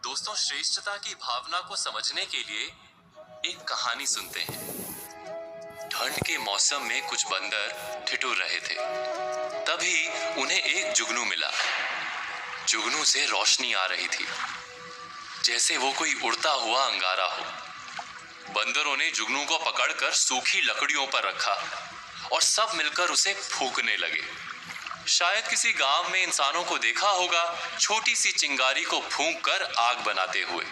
दोस्तों, श्रेष्ठता की भावना को समझने के लिए एक कहानी सुनते हैं। ठंड के मौसम में कुछ बंदर ठिठुर रहे थे। तभी उन्हें एक जुगनू मिला। जुगनू से रोशनी आ रही थी, जैसे वो कोई उड़ता हुआ अंगारा हो। बंदरों ने जुगनू को पकड़कर सूखी लकड़ियों पर रखा और सब मिलकर उसे फूंकने लगे। शायद किसी गांव में इंसानों को देखा होगा, छोटी सी चिंगारी को फूंककर आग बनाते हुए।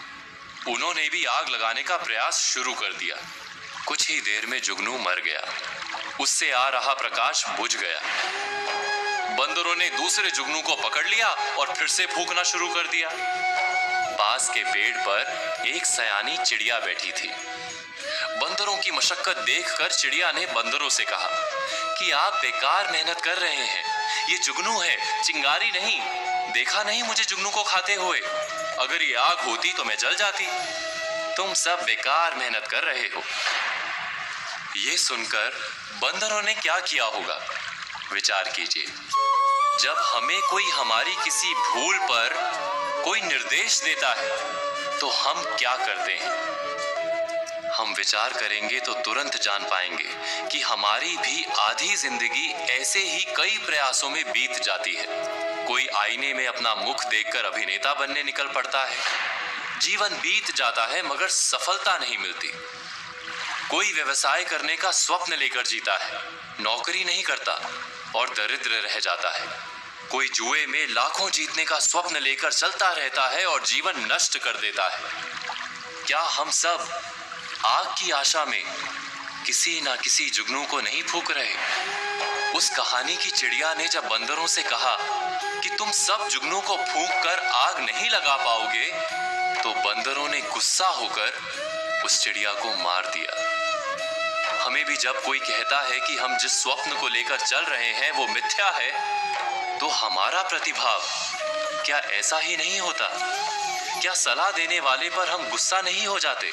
उन्होंने भी आग लगाने का प्रयास शुरू कर दिया। कुछ ही देर में जुगनू मर गया। उससे आ रहा प्रकाश बुझ गया। बंदरों ने दूसरे जुगनू को पकड़ लिया और फिर से फूंकना शुरू कर दिया। पास के पेड़ पर एक सयानी चिड़िया बैठी थी। बंदरों की मशक्कत देखकर चिड़िया ने बंदरों से कहा कि आप बेकार मेहनत कर रहे हैं। ये जुगनू है, चिंगारी नहीं। देखा नहीं मुझे जुगनू को खाते हुए? अगर ये आग होती तो मैं जल जाती। तुम सब बेकार मेहनत कर रहे हो। ये सुनकर बंदरों ने क्या किया होगा, विचार कीजिए। जब हमें कोई हमारी किसी भूल पर कोई निर्देश देता है तो हम क्या करते हैं? हम विचार करेंगे तो तुरंत जान पाएंगे कि हमारी भी आधी जिंदगी ऐसे ही कई प्रयासों में बीत जाती है। कोई आईने में अपना मुख देखकर अभिनेता बनने निकल पड़ता है। जीवन बीत जाता है मगर सफलता नहीं मिलती। कोई व्यवसाय करने का स्वप्न लेकर जीता है, नौकरी नहीं करता और दरिद्र रह जाता है। कोई जुए में लाखों जीतने का स्वप्न लेकर चलता रहता है और जीवन नष्ट कर देता है। क्या हम सब आग की आशा में किसी ना किसी जुगनू को नहीं फूंक रहे? उस कहानी की चिड़िया ने जब बंदरों से कहा कि तुम सब जुगनू को फूंककर आग नहीं लगा पाओगे, तो बंदरों ने गुस्सा होकर उस चिड़िया को मार दिया। हमें भी जब कोई कहता है कि हम जिस स्वप्न को लेकर चल रहे हैं वो मिथ्या है, तो हमारा प्रतिभाव क्या ऐसा ही नहीं होता? क्या सलाह देने वाले पर हम गुस्सा नहीं हो जाते?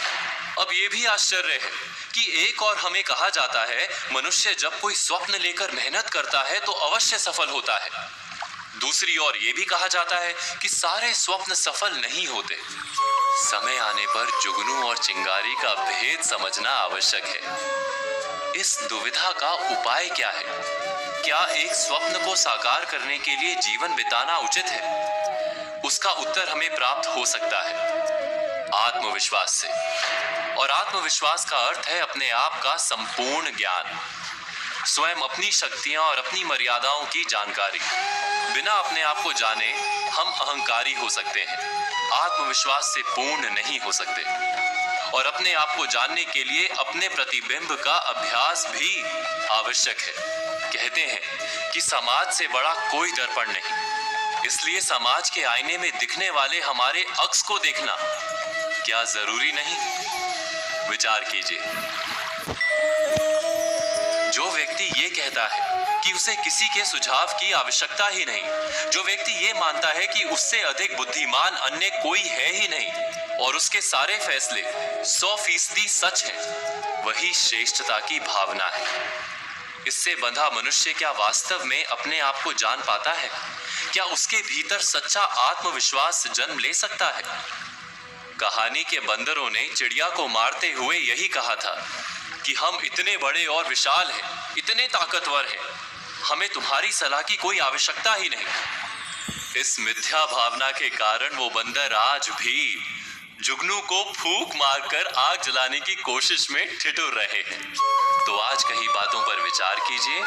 अब ये भी आश्चर्य है कि एक और हमें कहा जाता है, मनुष्य जब कोई स्वप्न लेकर मेहनत करता है तो अवश्य सफल होता है। दूसरी ओर ये भी कहा जाता है कि सारे स्वप्न सफल नहीं होते। समय आने पर जुगनू और चिंगारी का भेद समझना आवश्यक है। इस दुविधा का उपाय क्या है? क्या एक स्वप्न को साकार करने के लिए जीवन बिताना उचित है? उसका उत्तर हमें प्राप्त हो सकता है आत्मविश्वास से। और आत्मविश्वास का अर्थ है अपने आप का संपूर्ण ज्ञान, स्वयं अपनी शक्तियां और अपनी मर्यादाओं की जानकारी। बिना अपने आप को जाने हम अहंकारी हो सकते हैं, आत्मविश्वास से पूर्ण नहीं हो सकते। और अपने आप को जानने के लिए अपने प्रतिबिंब का अभ्यास भी आवश्यक है। कहते हैं कि समाज से बड़ा कोई दर्पण नहीं, इसलिए समाज के आईने में दिखने वाले हमारे अक्स को देखना क्या जरूरी नहीं? विचार कीजिए। जो व्यक्ति ये कहता है कि उसे किसी के सुझाव की आवश्यकता ही नहीं, जो व्यक्ति ये मानता है कि उससे अधिक बुद्धिमान अन्य कोई है ही नहीं और उसके सारे फैसले 100% सच हैं, वही श्रेष्ठता की भावना है। इससे बंधा मनुष्य क्या वास्तव में अपने आप को जान पाता है? क्या उसके भीतर सच्चा आत्मविश्वास जन्म ले सकता है? कहानी के बंदरों ने चिड़िया को मारते हुए यही कहा था कि हम इतने बड़े और विशाल हैं, इतने ताकतवर हैं, हमें तुम्हारी सलाह की कोई आवश्यकता ही नहीं। इस मिथ्या भावना के कारण वो बंदर आज भी जुगनू को फूंक मारकर आग जलाने की कोशिश में ठिठुर रहे हैं। तो आज कही बातों पर विचार कीजिए।